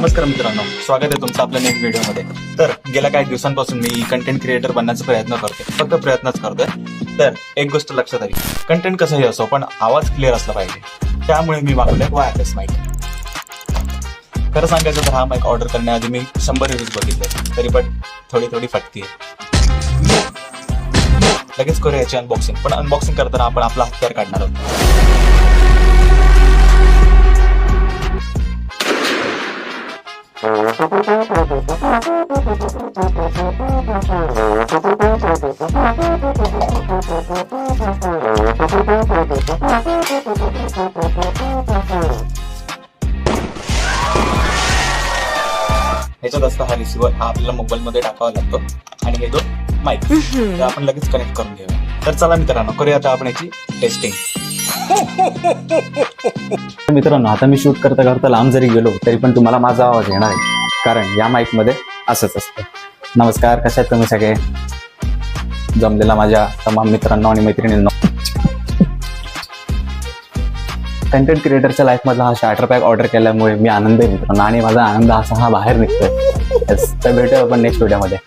नमस्कार मित्रांनो, स्वागत आहे तुमचं आपल्या नेक्स्ट व्हिडिओमध्ये. तर गेल्या काही दिवसांपासून मी कंटेंट क्रिएटर बनण्याचा प्रयत्न करतोय, फक्त प्रयत्नच करतोय. तर एक गोष्ट लक्षात आली, कंटेंट कसंही असो पण आवाज क्लिअर असला पाहिजे. त्यामुळे मी मागवलंय वायरलेस माईक. खरं सांगायचं तर हा माईक ऑर्डर करण्याआधी मी 100 रिव्ह्यूज बघितले, तरी पण थोडी फटती आहे. लगेच करूया याची अनबॉक्सिंग. पण अनबॉक्सिंग करताना आपण आपला हत्यार काढणार आहोत. ह्याच्यात असतं हा रिसिव्हर, हा आपल्याला मोबाईल मध्ये टाकावा लागतो, आणि हे दोन माईक तर आपण लगेच कनेक्ट करून घेऊया. तर चला मित्रांनो, करूया आता आपण याची टेस्टिंग. मित्रांनो, आता मी शूट करता करता लांब जरी गेलो तरी पण तुम्हाला माझा आवाज येणार आहे, कारण या माईक मध्ये असंच असतं. नमस्कार, कशा आहेत तुम्ही सगळे? जमलेला माझ्या तमाम मित्रांनो आणि मैत्रिणींनो, कंटेंट क्रिएटरच्या लाईफ मधला हा स्टार्टर पॅक ऑर्डर केल्यामुळे मी आनंद आहे मित्रांनो, आणि माझा आनंद असा हा बाहेर निघतोय. तर भेटूया आपण नेक्स्ट व्हिडिओमध्ये.